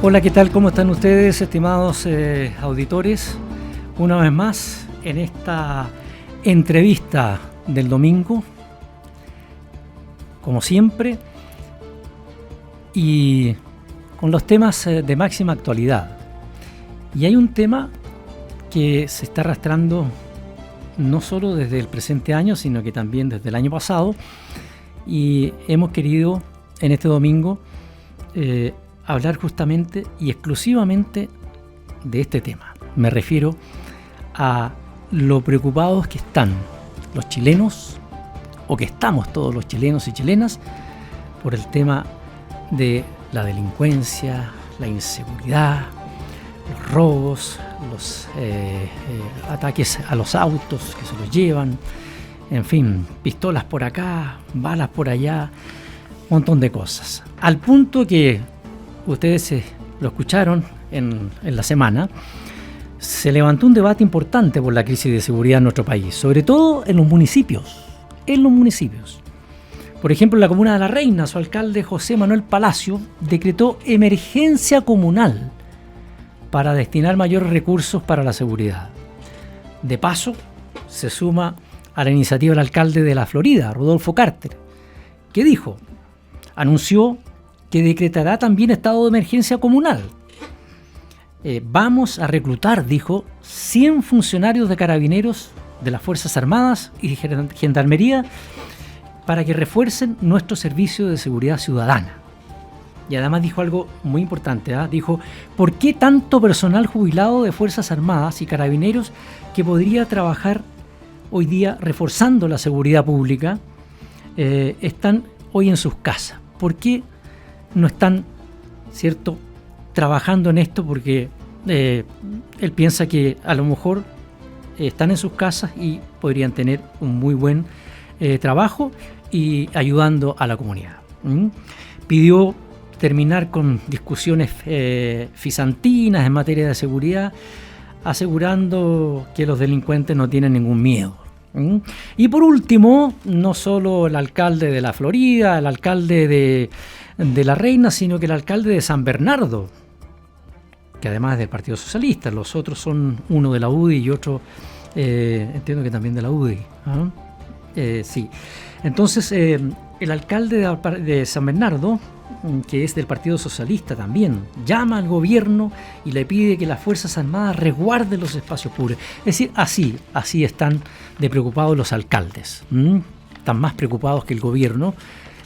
Hola, ¿qué tal? ¿Cómo están ustedes, estimados auditores? Una vez más en esta entrevista del domingo, como siempre, y con los temas de máxima actualidad. Y hay un tema que se está arrastrando no solo desde el presente año, sino que también desde el año pasado, y hemos querido en este domingo hablar justamente y exclusivamente de este tema. Me refiero a lo preocupados que están los chilenos, o que estamos todos los chilenos y chilenas, por el tema de la delincuencia, la inseguridad, los robos, los ataques a los autos que se los llevan, en fin, pistolas por acá, balas por allá, un montón de cosas. Al punto que ustedes lo escucharon en la semana, se levantó un debate importante por la crisis de seguridad en nuestro país, sobre todo en los municipios. Por ejemplo, en la comuna de La Reina, su alcalde José Manuel Palacio decretó emergencia comunal para destinar mayores recursos para la seguridad. De paso, se suma a la iniciativa del alcalde de la Florida, Rodolfo Carter, que anunció que decretará también estado de emergencia comunal. Vamos a reclutar, dijo, 100 funcionarios de carabineros de las Fuerzas Armadas y Gendarmería para que refuercen nuestro servicio de seguridad ciudadana. Y además dijo algo muy importante, dijo, ¿por qué tanto personal jubilado de Fuerzas Armadas y Carabineros que podría trabajar hoy día reforzando la seguridad pública están hoy en sus casas? ¿Por qué no están, cierto, trabajando en esto? Porque él piensa que a lo mejor están en sus casas y podrían tener un muy buen trabajo y ayudando a la comunidad. Pidió terminar con discusiones fisantinas en materia de seguridad, asegurando que los delincuentes no tienen ningún miedo. Y por último, no solo el alcalde de la Florida, el alcalde de La Reina, sino que el alcalde de San Bernardo, que además es del Partido Socialista, los otros son uno de la UDI y otro, entiendo que también de la UDI. Sí. Entonces, el alcalde de San Bernardo, que es del Partido Socialista también, llama al gobierno y le pide que las Fuerzas Armadas resguarden los espacios públicos. Es decir, así están de preocupados los alcaldes. Están más preocupados que el gobierno,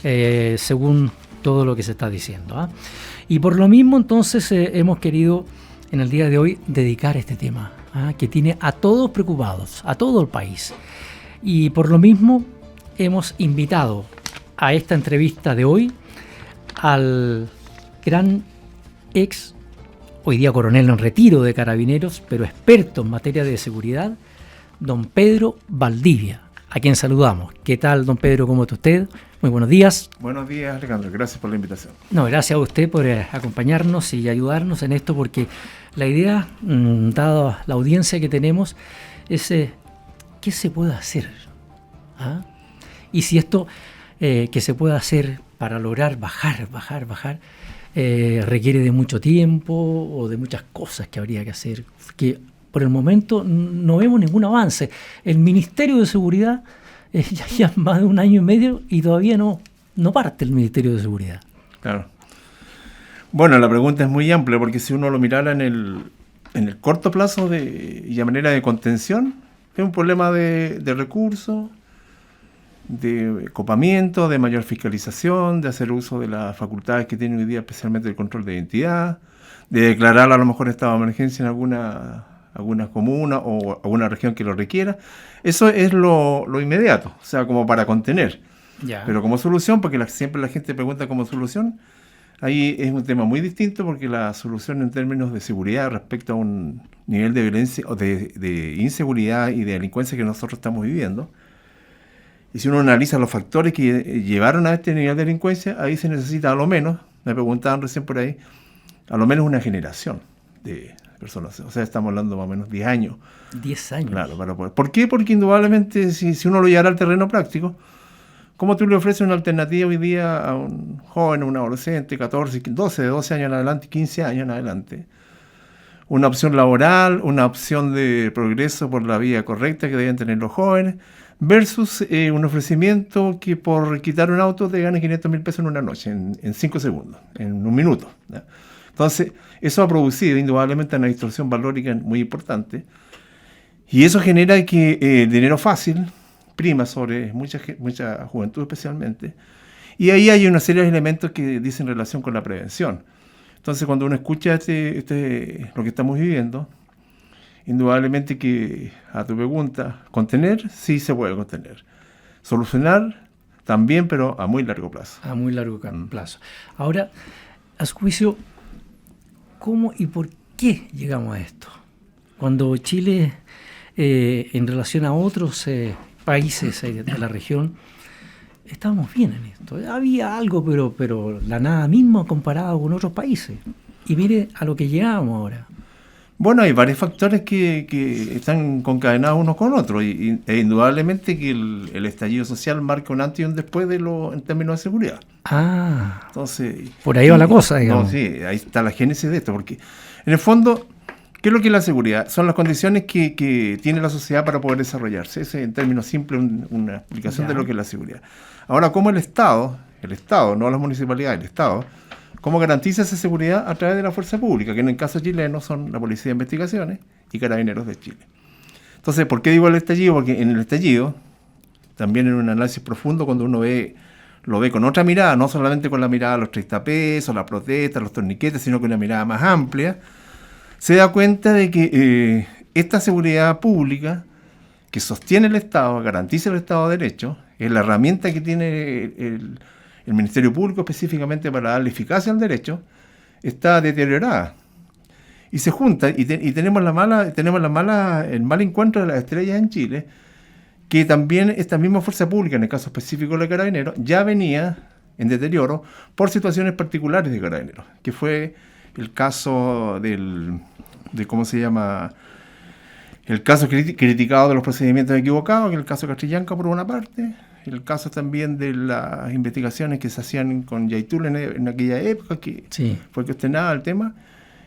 según todo lo que se está diciendo. Y por lo mismo, entonces, hemos querido en el día de hoy dedicar este tema, que tiene a todos preocupados, a todo el país. Y por lo mismo, hemos invitado a esta entrevista de hoy al gran hoy día coronel en retiro de Carabineros, pero experto en materia de seguridad, don Pedro Valdivia, a quien saludamos. ¿Qué tal, don Pedro? ¿Cómo está usted? Muy buenos días. Buenos días, Alejandro. Gracias por la invitación. No, gracias a usted por acompañarnos y ayudarnos en esto, porque la idea, dada la audiencia que tenemos, es ¿qué se puede hacer? Y si esto que se puede hacer para lograr bajar, requiere de mucho tiempo o de muchas cosas que habría que hacer, que por el momento no vemos ningún avance. El Ministerio de Seguridad ya más de 1 año y medio y todavía no parte el Ministerio de Seguridad. Claro. Bueno, la pregunta es muy amplia, porque si uno lo mirara en el corto plazo y a manera de contención, es un problema de recursos, de copamiento, de mayor fiscalización, de hacer uso de las facultades que tiene hoy día, especialmente el control de identidad, de declarar a lo mejor estado de emergencia en alguna comuna o alguna región que lo requiera. Eso es lo inmediato, o sea, como para contener. Ya. Pero como solución, porque siempre la gente pregunta como solución, ahí es un tema muy distinto, porque la solución en términos de seguridad respecto a un nivel de violencia o de inseguridad y de delincuencia que nosotros estamos viviendo, y si uno analiza los factores que llevaron a este nivel de delincuencia, ahí se necesita a lo menos, me preguntaban recién por ahí, a lo menos una generación de personas. O sea, estamos hablando más o menos 10 años. 10 años. Claro, para poder. ¿Por qué? Porque indudablemente, si uno lo llevara al terreno práctico, ¿Cómo tú le ofreces una alternativa hoy día a un joven, a un adolescente, 14, 12 años en adelante, 15 años en adelante? Una opción laboral, una opción de progreso por la vía correcta que deben tener los jóvenes, versus un ofrecimiento que por quitar un auto te gane 500.000 pesos en una noche, en 5 segundos, en un minuto, ¿ya? Entonces, eso ha producido indudablemente una distorsión valórica muy importante, y eso genera que el dinero fácil prima sobre mucha juventud especialmente, y ahí hay una serie de elementos que dicen relación con la prevención. Entonces, cuando uno escucha lo que estamos viviendo, indudablemente que a tu pregunta, contener, sí se puede contener. Solucionar, también, pero a muy largo plazo. A muy largo plazo. Ahora, a su juicio, ¿cómo y por qué llegamos a esto? Cuando Chile, en relación a otros países de la región, estábamos bien en esto. Había algo, pero la nada misma comparado con otros países. Y mire a lo que llegamos ahora. Bueno, hay varios factores que están concadenados unos con otros, e indudablemente que el estallido social marca un antes y un después en términos de seguridad. Ah, entonces, por ahí va la cosa, digamos. No, sí, ahí está la génesis de esto, porque en el fondo, ¿qué es lo que es la seguridad? Son las condiciones que tiene la sociedad para poder desarrollarse. Ese es, en términos simples, una explicación de lo que es la seguridad. Ahora, ¿cómo el Estado, no las municipalidades, el Estado, cómo garantiza esa seguridad? A través de la fuerza pública, que en el caso chileno son la Policía de Investigaciones y Carabineros de Chile. Entonces, ¿por qué digo el estallido? Porque en el estallido, también en un análisis profundo, cuando uno lo ve con otra mirada, no solamente con la mirada de los 30 pesos, la protesta, los torniquetes, sino con una mirada más amplia, se da cuenta de que esta seguridad pública que sostiene el Estado, garantiza el Estado de Derecho, es la herramienta que tiene el Ministerio Público específicamente para darle eficacia al derecho, está deteriorada. Y se junta, y tenemos el mal encuentro de las estrellas en Chile, que también esta misma fuerza pública, en el caso específico de Carabineros, ya venía en deterioro por situaciones particulares de Carabineros, que fue el caso el caso criticado de los procedimientos equivocados, que es el caso Castrillanca por una parte, el caso también de las investigaciones que se hacían con Yaitul en aquella época, que sí fue cuestionada el tema,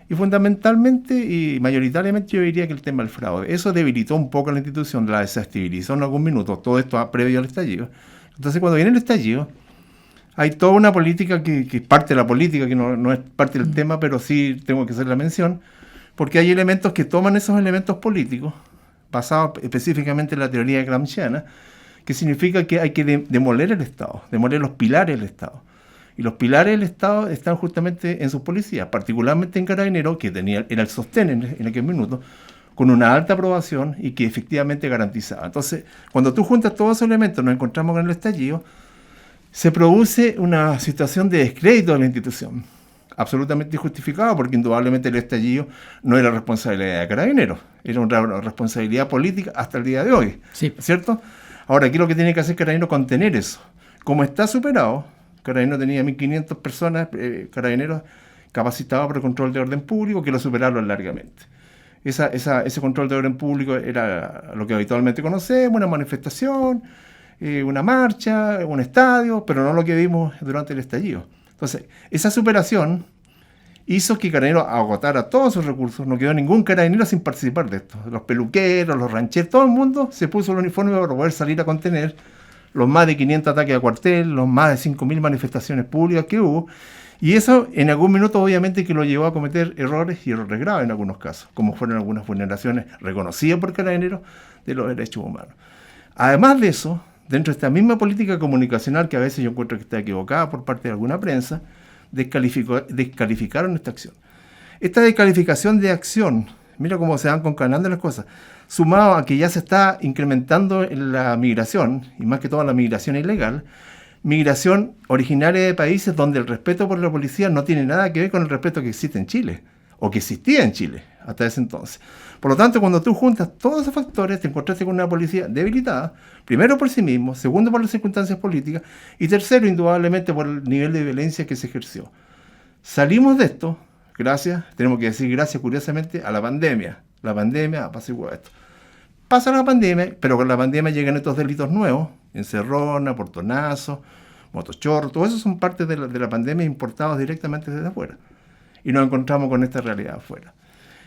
y fundamentalmente y mayoritariamente yo diría que el tema del fraude. Eso debilitó un poco la institución, la desestabilizó en algún minuto, todo esto previo al estallido. Entonces, cuando viene el estallido, hay toda una política que es parte de la política, que no es parte del tema, pero sí tengo que hacer la mención, porque hay elementos que toman esos elementos políticos, basados específicamente en la teoría gramsciana, que significa que hay que demoler el Estado, demoler los pilares del Estado. Y los pilares del Estado están justamente en sus policías, particularmente en Carabineros, que era el sostén en aquel minuto, con una alta aprobación y que efectivamente garantizaba. Entonces, cuando tú juntas todos esos elementos, nos encontramos con el estallido, se produce una situación de descrédito de la institución, absolutamente injustificado, porque indudablemente el estallido no era responsabilidad de Carabineros, era una responsabilidad política hasta el día de hoy, sí, ¿cierto? Ahora, aquí lo que tiene que hacer Carabineros es contener eso. Como está superado, Carabineros tenía 1.500 personas, Carabineros capacitados para el control de orden público, que lo superaron largamente. Ese control de orden público era lo que habitualmente conocemos, una manifestación, una marcha, un estadio, pero no lo que vimos durante el estallido. Entonces, esa superación hizo que Carabineros agotara todos sus recursos, no quedó ningún carabinero sin participar de esto. Los peluqueros, los rancheros, todo el mundo se puso el uniforme para poder salir a contener los más de 500 ataques a cuartel, los más de 5.000 manifestaciones públicas que hubo, y eso en algún minuto obviamente que lo llevó a cometer errores, y errores graves en algunos casos, como fueron algunas vulneraciones reconocidas por Carabineros de los derechos humanos. Además de eso, dentro de esta misma política comunicacional, que a veces yo encuentro que está equivocada por parte de alguna prensa, descalificaron esta acción. Esta descalificación de acción, mira cómo se van concadenando las cosas, sumado a que ya se está incrementando la migración, y más que todo la migración ilegal, migración originaria de países donde el respeto por la policía no tiene nada que ver con el respeto que existe en Chile, o que existía en Chile hasta ese entonces. Por lo tanto, cuando tú juntas todos esos factores, te encontraste con una policía debilitada, primero por sí mismo, segundo por las circunstancias políticas, y tercero, indudablemente, por el nivel de violencia que se ejerció. Salimos de esto, tenemos que decir gracias, curiosamente, a la pandemia. La pandemia apaciguó esto. Pasa la pandemia, pero con la pandemia llegan estos delitos nuevos, encerrona, portonazo, motochorro, todo eso son parte de la pandemia importados directamente desde afuera. Y nos encontramos con esta realidad afuera.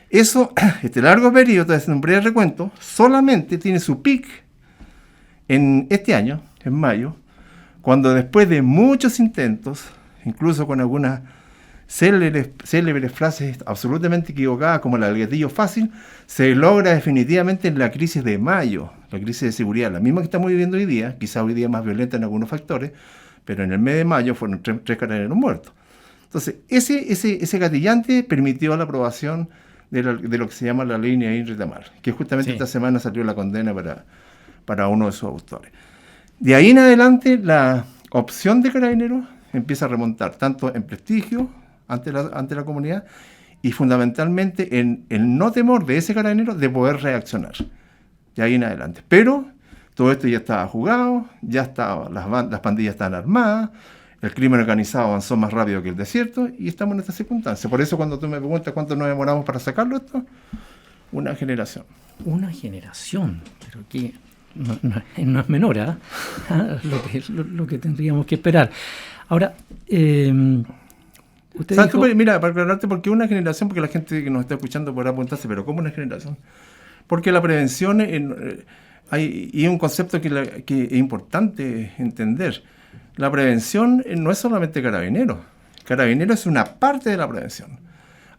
Eso, este largo periodo, de un breve recuento, solamente tiene su pic en este año, en mayo, cuando después de muchos intentos, incluso con algunas célebres frases absolutamente equivocadas como la del gatillo fácil, se logra definitivamente en la crisis de mayo, la crisis de seguridad, la misma que estamos viviendo hoy día, quizá hoy día más violenta en algunos factores, pero en el mes de mayo fueron tres carabineros muertos. Entonces, ese gatillante permitió la aprobación de lo que se llama la ley Nain Retamal, que justamente esta semana salió la condena para uno de sus autores. De ahí en adelante, la opción de carabineros empieza a remontar tanto en prestigio ante la comunidad y fundamentalmente en el no temor de ese carabinero de poder reaccionar. De ahí en adelante. Pero todo esto ya estaba jugado, las pandillas estaban armadas, el crimen organizado avanzó más rápido que el desierto y estamos en esta circunstancia. Por eso cuando tú me preguntas cuánto nos demoramos para sacarlo esto, una generación. Una generación, pero que no es menor, ¿eh? lo que tendríamos que esperar. Ahora, usted dijo... Mira, para aclararte, ¿por qué una generación? Porque la gente que nos está escuchando podrá preguntarse, ¿pero cómo una generación? Porque la prevención, y es un concepto que es importante entender. La prevención no es solamente Carabineros. Carabineros es una parte de la prevención.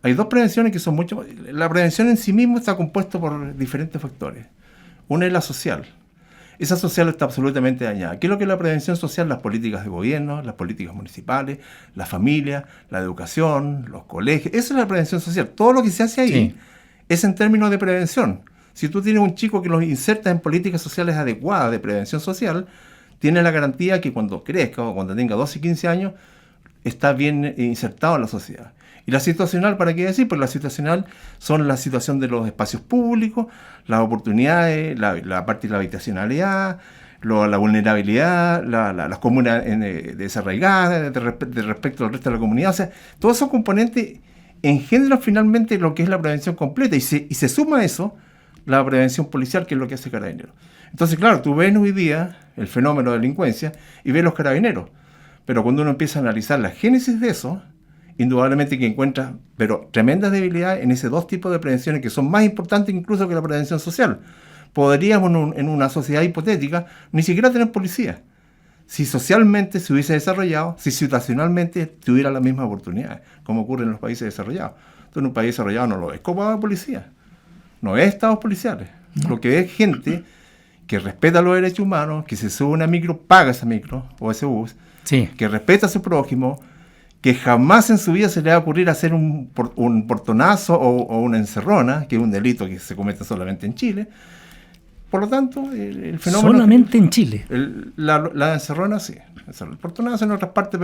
Hay dos prevenciones que son mucho... La prevención en sí misma está compuesta por diferentes factores. Una es la social. Esa social está absolutamente dañada. ¿Qué es lo que es la prevención social? Las políticas de gobierno, las políticas municipales, la familia, la educación, los colegios. Esa es la prevención social. Todo lo que se hace ahí es en términos de prevención. Si tú tienes un chico que los insertas en políticas sociales adecuadas de prevención social, tiene la garantía que cuando crezca o cuando tenga 12 y 15 años, está bien insertado en la sociedad. Y la situacional, ¿para qué decir? Pues la situacional son la situación de los espacios públicos, las oportunidades, la parte de la habitacionalidad, la vulnerabilidad, las comunas desarraigadas de respecto al resto de la comunidad. O sea, todos esos componentes engendran finalmente lo que es la prevención completa y se suma a eso la prevención policial, que es lo que hace Carabineros. Entonces, claro, tú ves hoy día el fenómeno de delincuencia y ves los Carabineros, pero cuando uno empieza a analizar la génesis de eso, indudablemente que encuentra tremendas debilidades en esos dos tipos de prevenciones que son más importantes incluso que la prevención social. Podríamos en una sociedad hipotética ni siquiera tener policía, si socialmente se hubiese desarrollado, si situacionalmente tuviera las mismas oportunidades, como ocurre en los países desarrollados. Entonces, en un país desarrollado no lo es copado de policía, no es estados policiales, lo que es gente que respeta los derechos humanos, que se sube a una micro, paga esa micro o ese bus, que respeta a su prójimo, que jamás en su vida se le va a ocurrir hacer un portonazo o una encerrona, que es un delito que se comete solamente en Chile. Por lo tanto, el fenómeno... Solamente en Chile. La encerrona sí. El portonazo en otras partes,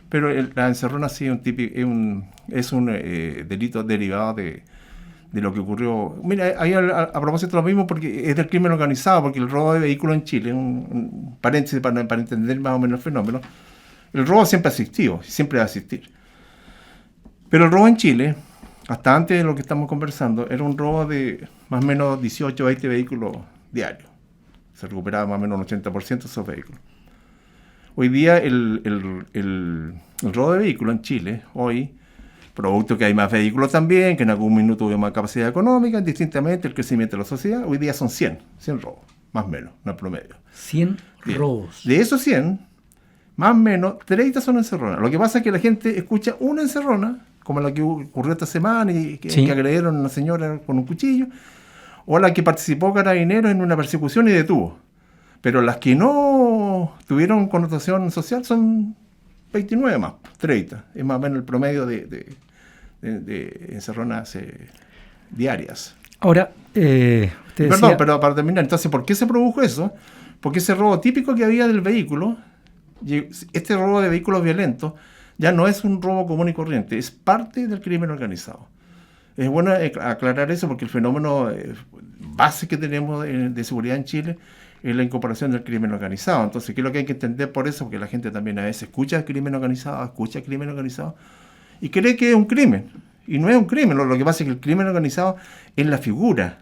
pero la encerrona sí es un delito derivado de lo que ocurrió. Mira, ahí a propósito lo mismo, porque es del crimen organizado, porque el robo de vehículos en Chile, un paréntesis para entender más o menos el fenómeno, el robo siempre ha existido, siempre va a existir. Pero el robo en Chile, hasta antes de lo que estamos conversando, era un robo de más o menos 18 o 20 vehículos diarios. Se recuperaba más o menos un 80% de esos vehículos. Hoy día el robo de vehículos en Chile, hoy, producto que hay más vehículos también, que en algún minuto hubo más capacidad económica, distintamente el crecimiento de la sociedad, hoy día son 100 robos, más o menos, no promedio. 100 robos. De esos 100, más o menos 30 son encerronas. Lo que pasa es que la gente escucha una encerrona, como la que ocurrió esta semana y que agredieron a una señora con un cuchillo, o la que participó Carabineros en una persecución y detuvo. Pero las que no tuvieron connotación social son 29 más, 30. Es más o menos el promedio de encerronas diarias. Ahora, Perdón, pero para terminar, entonces, ¿por qué se produjo eso? Porque ese robo típico que había del vehículo, este robo de vehículos violentos, ya no es un robo común y corriente, es parte del crimen organizado. Es bueno aclarar eso porque el fenómeno base que tenemos de seguridad en Chile es la incorporación del crimen organizado. Entonces, ¿qué es lo que hay que entender por eso? Porque la gente también a veces escucha el crimen organizado y cree que es un crimen. Y no es un crimen. Lo que pasa es que el crimen organizado es la figura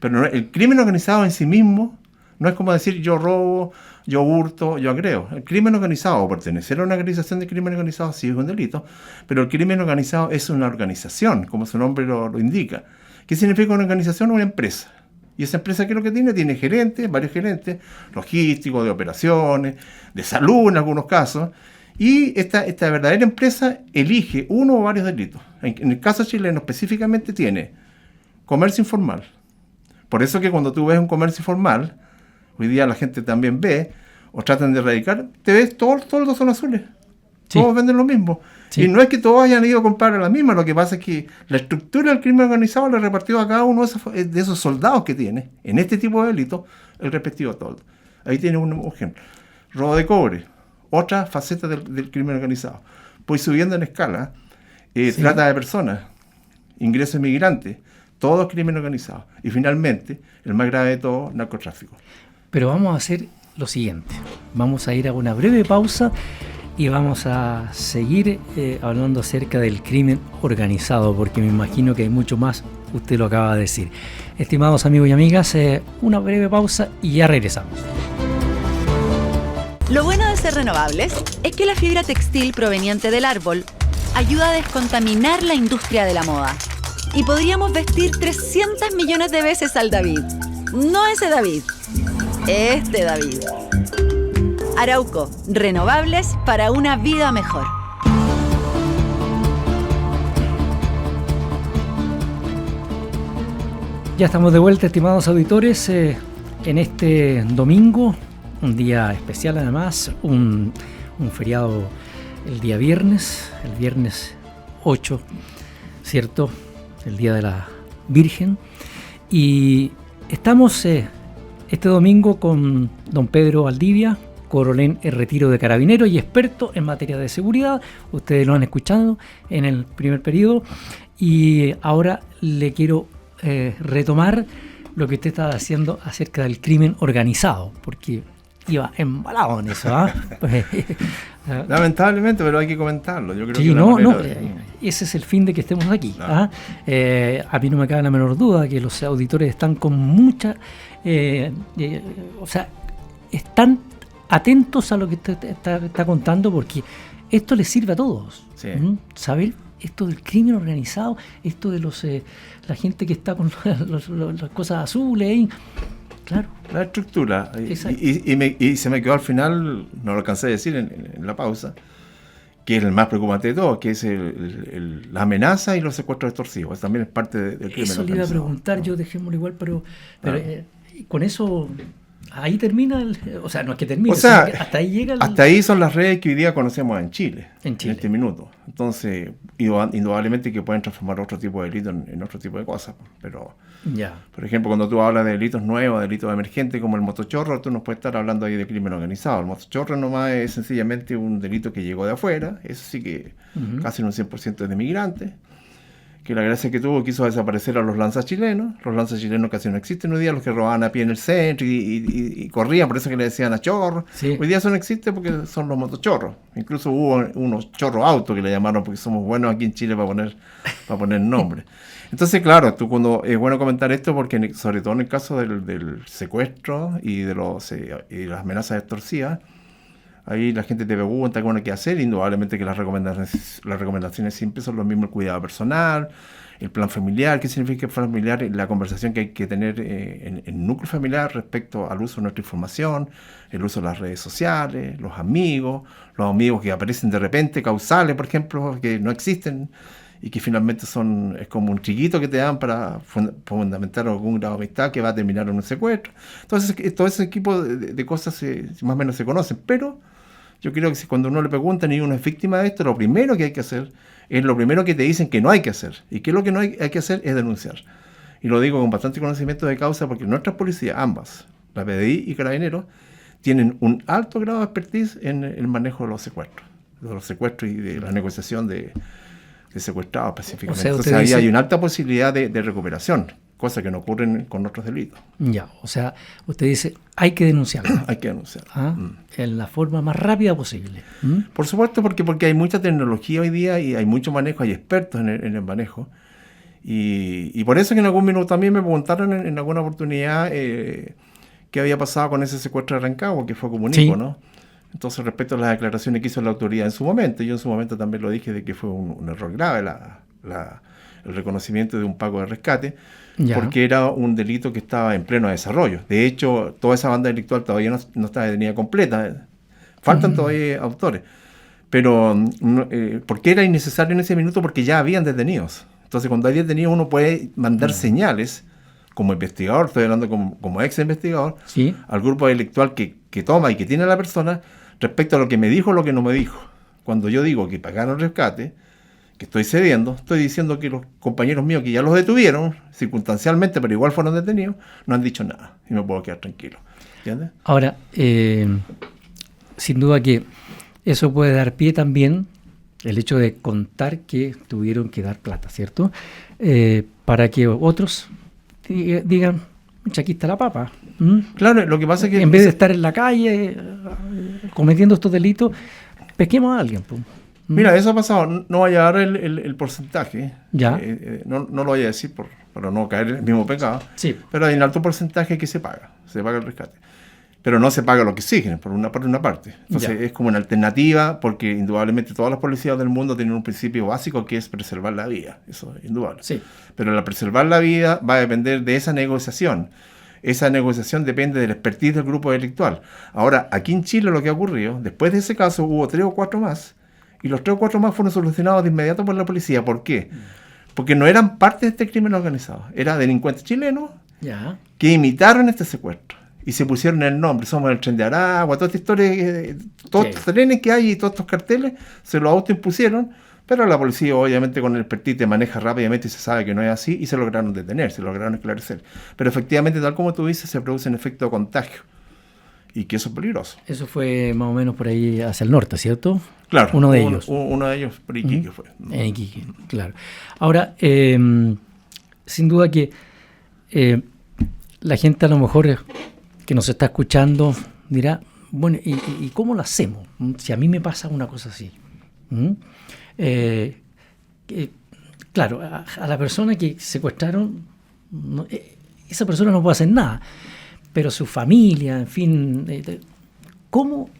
Pero el crimen organizado en sí mismo no es como decir yo robo, yo hurto, yo agrego. El crimen organizado, o pertenecer a una organización de crimen organizado, sí es un delito, pero el crimen organizado es una organización, como su nombre lo indica. ¿Qué significa una organización? Una empresa. Y esa empresa, ¿qué es lo que tiene? Tiene gerentes, varios gerentes, logísticos, de operaciones, de salud en algunos casos. Y esta verdadera empresa elige uno o varios delitos. En el caso chileno específicamente tiene comercio informal. Por eso que cuando tú ves un comercio informal, hoy día la gente también ve, o tratan de erradicar, te ves, todos son azules. Sí. Todos venden lo mismo. Sí. Y no es que todos hayan ido a comprar a la misma, lo que pasa es que la estructura del crimen organizado le repartió a cada uno de esos soldados que tiene, en este tipo de delitos, el respectivo toldo. Ahí tiene un ejemplo. Robo de cobre, otra faceta del crimen organizado. Pues subiendo en escala, sí. Trata de personas, ingresos inmigrantes, todo crimen organizado. Y finalmente, el más grave de todo, narcotráfico. Pero vamos a hacer lo siguiente. Vamos a ir a una breve pausa y vamos a seguir hablando acerca del crimen organizado, porque me imagino que hay mucho más, usted lo acaba de decir. Estimados amigos y amigas, una breve pausa y ya regresamos. Lo bueno de ser renovables es que la fibra textil proveniente del árbol ayuda a descontaminar la industria de la moda. Y podríamos vestir 300 millones de veces al David. No ese David, este David. Arauco, renovables para una vida mejor. Ya estamos de vuelta, estimados auditores, en este domingo, un día especial además, un feriado el día viernes, el viernes 8, ¿cierto? El Día de la Virgen. Y estamos este domingo con don Pedro Valdivia, coronel en retiro de Carabineros y experto en materia de seguridad. Ustedes lo han escuchado en el primer periodo. Y ahora le quiero retomar lo que usted estaba haciendo acerca del crimen organizado, porque iba embalado en eso, ¿ah? Lamentablemente, pero hay que comentarlo. Yo creo que ese es el fin de que estemos aquí. Claro. ¿Ah? A mí no me cabe la menor duda que los auditores están con mucha... o sea, están atentos a lo que está contando, porque esto les sirve a todos. Sí. Saber esto del crimen organizado, esto de la gente que está con las cosas azules ahí. Claro. La estructura. Y se me quedó al final, no lo alcancé a decir en la pausa, que es el más preocupante de todo, que es la amenaza y los secuestros extorsivos. También es parte del crimen organizado. Eso le iba a preguntar, ¿no? Yo dejémoslo igual, pero con eso... Ahí termina, o sea, no es que termine, o sea, hasta ahí llega hasta ahí son las redes que hoy día conocemos en Chile. En este minuto. Entonces, indudablemente que pueden transformar otro tipo de delitos en otro tipo de cosas. Pero, por ejemplo, cuando tú hablas de delitos nuevos, delitos emergentes como el motochorro, tú no puedes estar hablando ahí de crimen organizado. El motochorro nomás es sencillamente un delito que llegó de afuera, eso sí que casi un 100% de migrantes. Que la gracia que tuvo quiso desaparecer a los lanzas chilenos casi no existen hoy día, los que robaban a pie en el centro y corrían, por eso que le decían a chorros. Sí. Hoy día eso no existe porque son los motochorros. Incluso hubo unos chorros autos que le llamaron porque somos buenos aquí en Chile para poner nombre. Entonces, claro, es bueno comentar esto porque sobre todo en el caso del secuestro y de las amenazas extorsivas, ahí la gente te pregunta qué hay que hacer. Indudablemente que las recomendaciones siempre son lo mismo: el cuidado personal, el plan familiar. ¿Qué significa el plan familiar? La conversación que hay que tener en el núcleo familiar respecto al uso de nuestra información, el uso de las redes sociales, los amigos que aparecen de repente, causales, por ejemplo, que no existen y que finalmente es como un chiquito que te dan para fundamentar algún grado de amistad que va a terminar en un secuestro. Entonces, todo ese tipo de cosas más o menos se conocen, pero yo creo que cuando uno le pregunta y uno es víctima de esto, lo primero que hay que hacer es lo primero que te dicen que no hay que hacer. ¿Y qué es lo que no hay que hacer? Es denunciar. Y lo digo con bastante conocimiento de causa porque nuestras policías, ambas, la PDI y Carabineros, tienen un alto grado de expertise en el manejo de los secuestros y de la negociación de secuestrados específicamente. O sea, entonces ahí hay una alta posibilidad de recuperación, cosa que no ocurre con otros delitos. Ya, o sea, usted dice, hay que denunciarlo. Hay que denunciarlo. En la forma más rápida posible. Por supuesto, porque hay mucha tecnología hoy día y hay mucho manejo, hay expertos en el manejo, Y por eso que en algún minuto también me preguntaron en alguna oportunidad qué había pasado con ese secuestro de Rancagua, que fue comunico, Sí. ¿no? Entonces, respecto a las declaraciones que hizo la autoridad en su momento, yo en su momento también lo dije de que fue un error grave el reconocimiento de un pago de rescate, Ya. porque era un delito que estaba en pleno desarrollo. De hecho, toda esa banda delictual todavía no está detenida completa. Faltan todavía autores. Pero, ¿por qué era innecesario en ese minuto? Porque ya habían detenidos. Entonces, cuando hay detenidos, uno puede mandar señales, como investigador, estoy hablando como ex investigador, Sí. al grupo delictual que toma y que tiene a la persona respecto a lo que me dijo o lo que no me dijo. Cuando yo digo que pagaron rescate, que estoy cediendo, estoy diciendo que los compañeros míos que ya los detuvieron, circunstancialmente, pero igual fueron detenidos, no han dicho nada y me puedo quedar tranquilo. ¿Entiendes? Ahora, sin duda que eso puede dar pie también, el hecho de contar que tuvieron que dar plata, ¿cierto? Para que otros digan, "Mucha, aquí está la papa". ¿Mm? Claro, lo que pasa es que... En vez de estar en la calle cometiendo estos delitos, pesquemos a alguien. Pues. Mira, eso ha pasado. No vaya a dar el porcentaje. Ya. No lo voy a decir para no caer en el mismo pecado. Sí. Pero hay un alto porcentaje que se paga el rescate. Pero no se paga lo que exigen, por una parte. Entonces Ya. es como una alternativa, porque indudablemente todas las policías del mundo tienen un principio básico que es preservar la vida. Eso es indudable. Sí. Pero la preservar la vida va a depender de esa negociación. Esa negociación depende del expertise del grupo delictual. Ahora, aquí en Chile lo que ha ocurrido, después de ese caso hubo 3 o 4 más, y los 3 o 4 más fueron solucionados de inmediato por la policía. ¿Por qué? Porque no eran parte de este crimen organizado. Eran delincuentes chilenos Ya. que imitaron este secuestro y se pusieron el nombre. Somos el Tren de Aragua, toda esta historia, todos estos trenes que hay y todos estos carteles se los autoimpusieron, pero la policía obviamente con el expertise te maneja rápidamente y se sabe que no es así y se lograron detener, se lograron esclarecer. Pero efectivamente, tal como tú dices, se produce un efecto de contagio y que eso es peligroso. Eso fue más o menos por ahí hacia el norte, ¿cierto? Claro, Uno de ellos. Uno de ellos por Iquique fue. En Iquique, claro. Ahora, sin duda que la gente a lo mejor que nos está escuchando dirá, bueno, ¿y cómo lo hacemos? Si a mí me pasa una cosa así. Claro, a la persona que secuestraron, esa persona no puede hacer nada, pero su familia, en fin, ¿cómo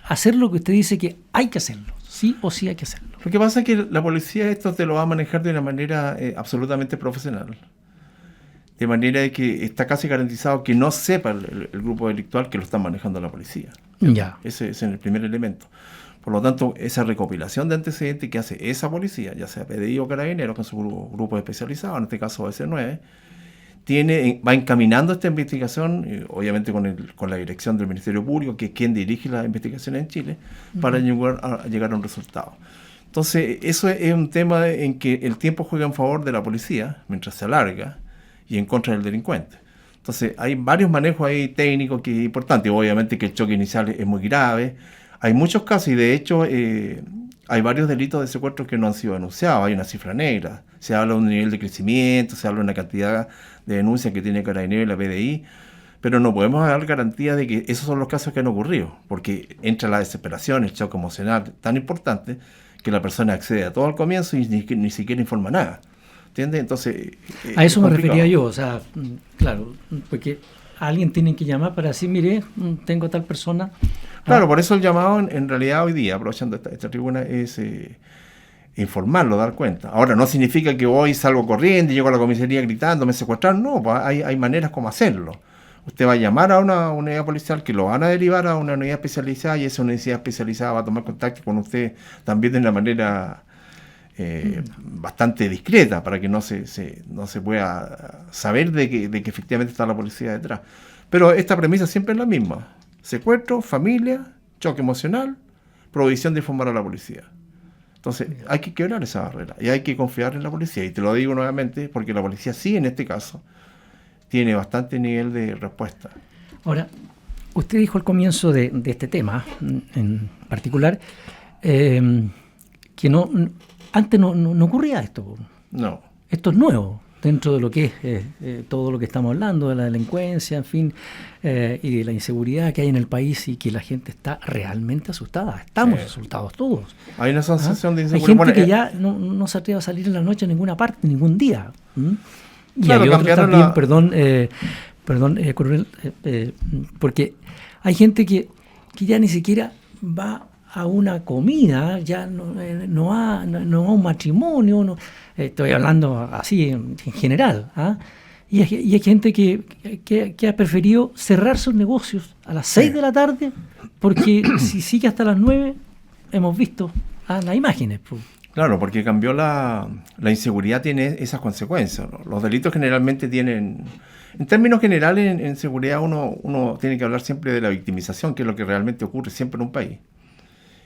hacer lo que usted dice que hay que hacerlo? Sí o sí hay que hacerlo. Lo que pasa es que la policía esto te lo va a manejar de una manera absolutamente profesional. De manera de que está casi garantizado que no sepa el grupo delictual que lo está manejando la policía. Ya. Ese es el primer elemento. Por lo tanto, esa recopilación de antecedentes que hace esa policía, ya sea PDI o Carabineros, con su grupo especializado, en este caso OS9, va encaminando esta investigación, obviamente con la dirección del Ministerio Público, que es quien dirige las investigaciones en Chile, para llegar a un resultado. Entonces, eso es un tema en que el tiempo juega en favor de la policía, mientras se alarga, y en contra del delincuente. Entonces, hay varios manejos ahí técnicos que es importante. Obviamente que el choque inicial es muy grave. Hay muchos casos, y de hecho hay varios delitos de secuestro que no han sido denunciados. Hay una cifra negra. Se habla de un nivel de crecimiento, se habla de una cantidad de denuncias que tiene Carabineros y la PDI, pero no podemos dar garantía de que esos son los casos que han ocurrido, porque entra la desesperación, el choque emocional tan importante que la persona accede a todo al comienzo y ni siquiera informa nada. ¿Entiendes? Entonces, a eso me refería yo, o sea, claro, porque alguien tiene que llamar para decir, mire, tengo tal persona. Claro, por eso el llamado en realidad hoy día, aprovechando esta tribuna, es informarlo, dar cuenta. Ahora, no significa que hoy salgo corriendo y llego a la comisaría gritando, me secuestraron, no, pues hay maneras como hacerlo. Usted va a llamar a una unidad policial que lo van a derivar a una unidad especializada y esa unidad especializada va a tomar contacto con usted también de una manera bastante discreta para que no se pueda saber de que efectivamente está la policía detrás. Pero esta premisa siempre es la misma: secuestro, familia, choque emocional, prohibición de informar a la policía. Entonces hay que quebrar esa barrera y hay que confiar en la policía, y te lo digo nuevamente porque la policía sí, en este caso, tiene bastante nivel de respuesta. Ahora, usted dijo al comienzo de este tema en particular que antes no ocurría esto. No. Esto es nuevo. dentro de lo que es todo lo que estamos hablando, de la delincuencia, en fin, y de la inseguridad que hay en el país y que la gente está realmente asustada. Estamos asustados todos. Hay una sensación de Hay inseguridad. gente que ya no se atreve a salir en la noche en ninguna parte, ningún día. Y Claro, hay otros cambiaron también, perdón, coronel, porque hay gente que ya ni siquiera va a una comida, ya no va a un matrimonio, no, estoy hablando así en general, y hay gente que ha preferido cerrar sus negocios a las 6 de la tarde, porque si sigue hasta las 9, hemos visto las imágenes. Pues. Claro, porque cambió la inseguridad, tiene esas consecuencias, ¿no? Los delitos generalmente tienen, en términos generales, en seguridad uno tiene que hablar siempre de la victimización, que es lo que realmente ocurre siempre en un país.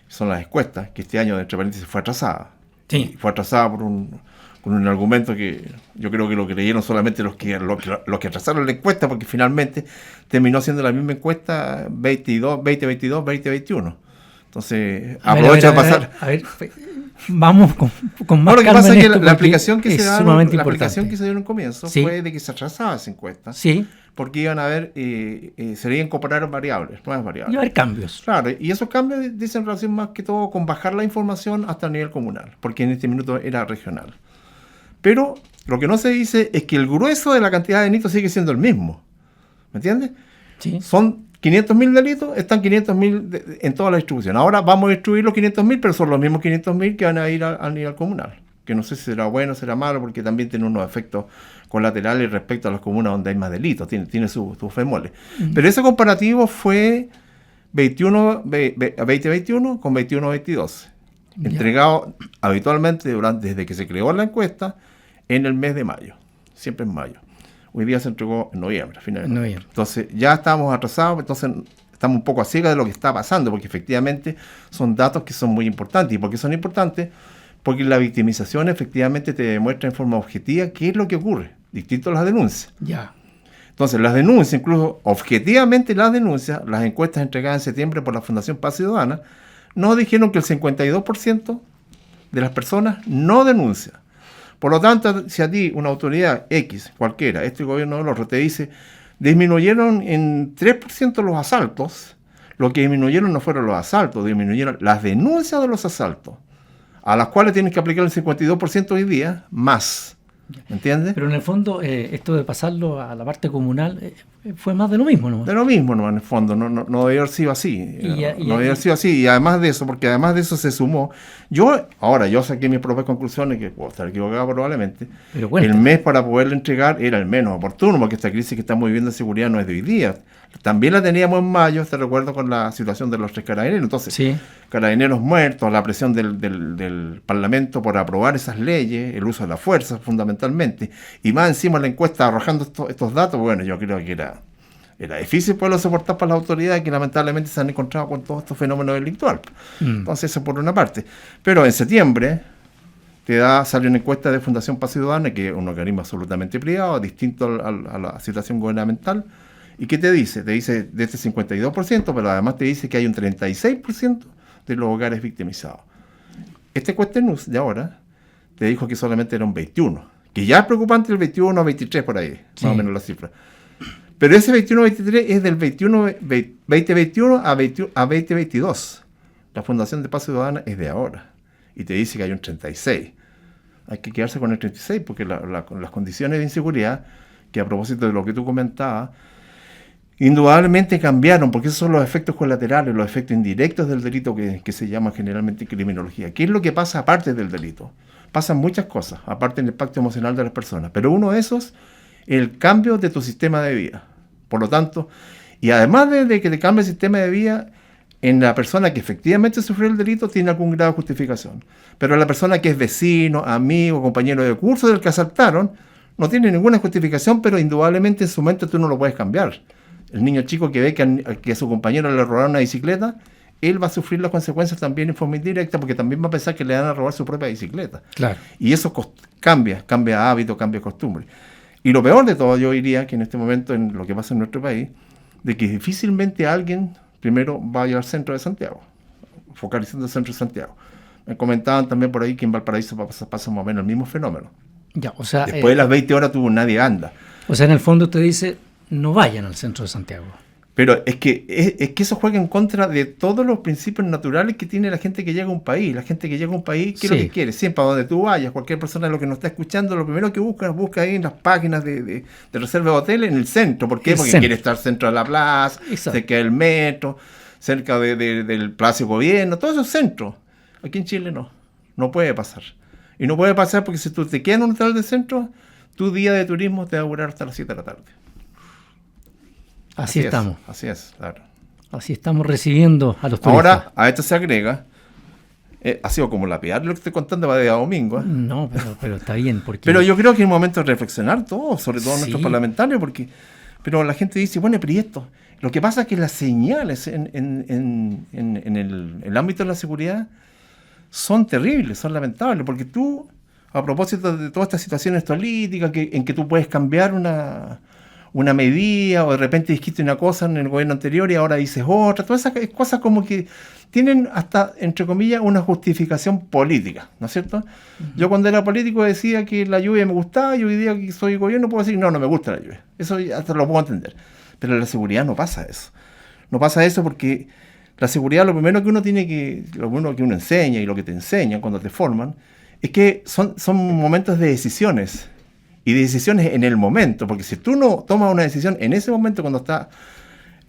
Son las encuestas, que este año, entre paréntesis, fue atrasada. Sí. Y fue atrasada por un argumento que yo creo que lo creyeron solamente los que atrasaron la encuesta, porque finalmente terminó siendo la misma encuesta 2022, 2021. Entonces, aprovecha de pasar. A ver, vamos con más Lo que calma pasa en es esto que la aplicación que se dio en un comienzo Sí. fue de que se atrasaba esa encuesta, Sí, porque iban a haber, se iban a incorporar variables, nuevas variables. y va a haber cambios. Claro, y esos cambios dicen relación más que todo con bajar la información hasta el nivel comunal, porque en este minuto era regional. Pero lo que no se dice es que el grueso de la cantidad de delitos sigue siendo el mismo. ¿Me entiendes? Sí. Son 500.000 delitos, están 500.000 en toda la distribución. Ahora vamos a distribuir los 500.000, pero son los mismos 500.000 que van a ir al nivel comunal. Que no sé si será bueno o será malo, porque también tiene unos efectos colaterales respecto a las comunas donde hay más delitos, tiene sus bemoles. Pero ese comparativo fue 2021 con 21-22, entregado habitualmente desde que se creó la encuesta en el mes de mayo, siempre en mayo. Hoy día se entregó en noviembre, a finales de noviembre. Entonces ya estamos atrasados, entonces estamos un poco a ciegas de lo que está pasando, porque efectivamente son datos que son muy importantes. ¿Y por qué son importantes? Porque la victimización efectivamente te demuestra en forma objetiva qué es lo que ocurre, distinto a las denuncias. Ya. Entonces las denuncias, incluso objetivamente las denuncias, las encuestas entregadas en septiembre por la Fundación Paz Ciudadana, nos dijeron que el 52% de las personas no denuncia. Por lo tanto, si a ti una autoridad X, cualquiera, este gobierno del otro, te dice, disminuyeron en 3% los asaltos, lo que disminuyeron no fueron los asaltos, disminuyeron las denuncias de los asaltos, a las cuales tienes que aplicar el 52% hoy día, más. ¿Entiendes? Pero en el fondo, esto de pasarlo a la parte comunal fue más de lo mismo, ¿no? De lo mismo, ¿no? En el fondo, no debió haber sido así. No debió haber sido así. Y además de eso, porque además de eso se sumó. Yo saqué mis propias conclusiones, que puedo estar equivocado probablemente. Pero bueno, el mes para poderlo entregar era el menos oportuno, porque esta crisis que estamos viviendo de seguridad no es de hoy día. También la teníamos en mayo, te recuerdo, con la situación de los 3 carabineros. Entonces, sí. Carabineros muertos, la presión del Parlamento por aprobar esas leyes, el uso de la fuerza fundamentalmente, y más encima la encuesta arrojando estos datos, bueno, yo creo que era difícil poderlo soportar para las autoridades que lamentablemente se han encontrado con todos estos fenómenos delictuales. Entonces, eso por una parte. Pero en septiembre sale una encuesta de Fundación Paz Ciudadana, que es un organismo absolutamente privado, distinto a la situación gubernamental. ¿Y qué te dice? Te dice de este 52%, pero además te dice que hay un 36% de los hogares victimizados. Esta encuesta de ahora te dijo que solamente era un 21%, que ya es preocupante el 21 o 23 por ahí, sí, más o menos la cifra. Pero ese 21-23 es del 2021 a 2022. La Fundación de Paz Ciudadana es de ahora. Y te dice que hay un 36. Hay que quedarse con el 36 porque las condiciones de inseguridad, que a propósito de lo que tú comentabas, indudablemente cambiaron, porque esos son los efectos colaterales, los efectos indirectos del delito que se llama generalmente criminología. ¿Qué es lo que pasa aparte del delito? Pasan muchas cosas, aparte del impacto emocional de las personas. Pero uno de esos es el cambio de tu sistema de vida. Por lo tanto, y además de que te cambie el sistema de vida, en la persona que efectivamente sufrió el delito tiene algún grado de justificación. Pero la persona que es vecino, amigo, compañero de curso del que asaltaron, no tiene ninguna justificación, pero indudablemente en su mente tú no lo puedes cambiar. El niño chico que ve que a su compañero le robaron una bicicleta, él va a sufrir las consecuencias también en forma indirecta, porque también va a pensar que le van a robar su propia bicicleta. Claro. Y eso cambia hábito, cambia costumbre. Y lo peor de todo, yo diría que en este momento, en lo que pasa en nuestro país, de que difícilmente alguien primero vaya al centro de Santiago, focalizando el centro de Santiago. Me comentaban también por ahí que en Valparaíso pasa más o menos el mismo fenómeno. Ya, o sea, Después de las 20 horas tú nadie anda. O sea, en el fondo usted dice, no vayan al centro de Santiago. Pero es que eso juega en contra de todos los principios naturales que tiene la gente que llega a un país. La gente que llega a un país, ¿qué es lo que quiere? Siempre a donde tú vayas, cualquier persona lo que nos está escuchando, lo primero que busca ahí en las páginas de reserva de hoteles, en el centro. ¿Por qué? Porque quiere estar cerca de la plaza, cerca del metro, cerca del Palacio de Gobierno, todos esos centros. Aquí en Chile no puede pasar. Y no puede pasar porque si tú te quedas en un hotel de centro, tu día de turismo te va a durar hasta las 7 de la tarde. Así estamos. Así es, claro. Así estamos recibiendo a los turistas. Ahora, a esto se agrega, ha sido como lapiar lo que estoy contando va de a domingo. No, pero está bien. Pero yo creo que es un momento de reflexionar todos, sobre todo nuestros parlamentarios, pero la gente dice, bueno, pero ¿y esto? Lo que pasa es que las señales en el ámbito de la seguridad son terribles, son lamentables, porque tú, a propósito de todas estas situaciones políticas en que tú puedes cambiar una medida, o de repente dijiste una cosa en el gobierno anterior y ahora dices otra, todas esas cosas como que tienen hasta, entre comillas, una justificación política, ¿no es cierto? Uh-huh. Yo cuando era político decía que la lluvia me gustaba y hoy día que soy gobierno puedo decir, no me gusta la lluvia. Eso hasta lo puedo entender. Pero en la seguridad no pasa eso. No pasa eso porque la seguridad, lo primero que uno enseña y lo que te enseñan cuando te forman, es que son momentos de decisiones. Y de decisiones en el momento, porque si tú no tomas una decisión en ese momento cuando estás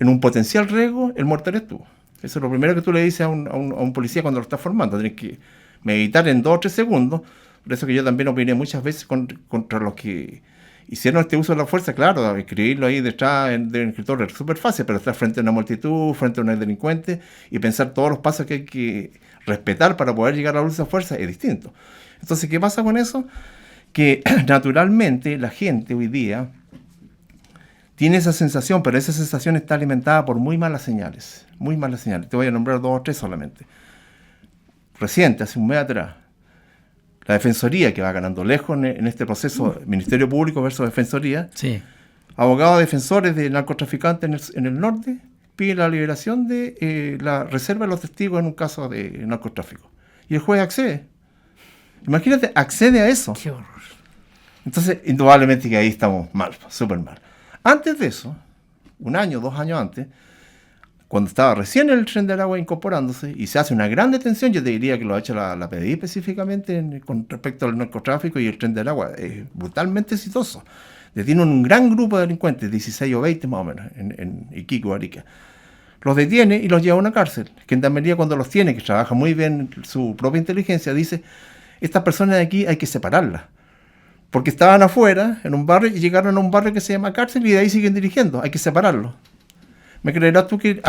en un potencial riesgo, el muerto eres tú. Eso es lo primero que tú le dices a un policía cuando lo estás formando. Tienes que meditar en 2 o 3 segundos. Por eso que yo también opiné muchas veces contra los que hicieron este uso de la fuerza. Claro, escribirlo ahí detrás del escritorio es súper fácil, pero estar frente a una multitud, frente a un delincuente y pensar todos los pasos que hay que respetar para poder llegar a la uso de fuerza es distinto. Entonces, ¿qué pasa con eso? Que naturalmente la gente hoy día tiene esa sensación, pero esa sensación está alimentada por muy malas señales. Muy malas señales. Te voy a nombrar 2 o 3 solamente. Reciente, hace un mes atrás, la Defensoría, que va ganando lejos en este proceso, Ministerio Público versus Defensoría, sí. Abogados defensores de narcotraficantes en el norte piden la liberación de la reserva de los testigos en un caso de narcotráfico. Y el juez accede. Imagínate, accede a eso. Qué horror. Entonces, indudablemente que ahí estamos mal, súper mal. Antes de eso, 1 año, 2 años antes, cuando estaba recién el Tren del Agua incorporándose y se hace una gran detención, yo te diría que lo ha hecho la PDI específicamente con respecto al narcotráfico y el Tren del Agua, es brutalmente exitoso. Detienen un gran grupo de delincuentes, 16 o 20 más o menos, en Iquique, Arica. Los detiene y los lleva a una cárcel. Gendarmería, cuando los tiene, que trabaja muy bien su propia inteligencia, dice: estas personas de aquí hay que separarlas, porque estaban afuera, en un barrio, y llegaron a un barrio que se llama cárcel y de ahí siguen dirigiendo, hay que separarlos. ¿Me creerás tú que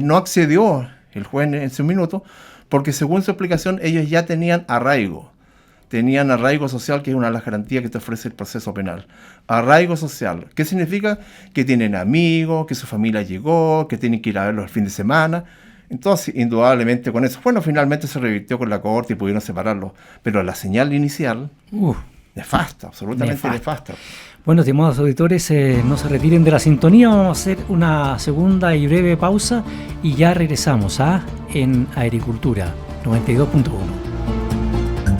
no accedió el juez en su minuto? Porque según su explicación, ellos ya tenían arraigo social, que es una de las garantías que te ofrece el proceso penal. Arraigo social, ¿qué significa? Que tienen amigos, que su familia llegó, que tienen que ir a verlos el fin de semana. Entonces, indudablemente con eso, bueno, finalmente se revirtió con la corte y pudieron separarlo, pero la señal inicial, nefasta, absolutamente nefasta. Bueno, estimados auditores, no se retiren de la sintonía, vamos a hacer una segunda y breve pausa y ya regresamos en Agricultura 92.1.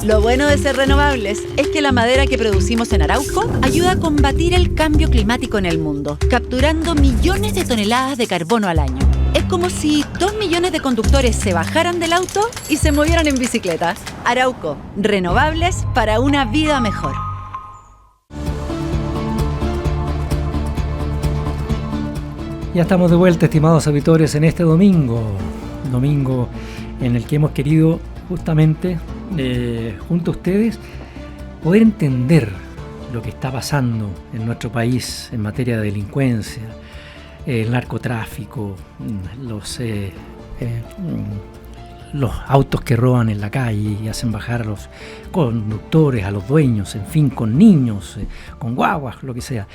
Lo bueno de ser renovables es que la madera que producimos en Arauco ayuda a combatir el cambio climático en el mundo, capturando millones de toneladas de carbono al año. Es como si 2 millones de conductores se bajaran del auto y se movieran en bicicleta. Arauco, renovables para una vida mejor. Ya estamos de vuelta, estimados auditores, en este domingo en el que hemos querido justamente, junto a ustedes, poder entender lo que está pasando en nuestro país en materia de delincuencia, el narcotráfico, los autos que roban en la calle y hacen bajar a los conductores, a los dueños, en fin, con niños, con guaguas, lo que sea.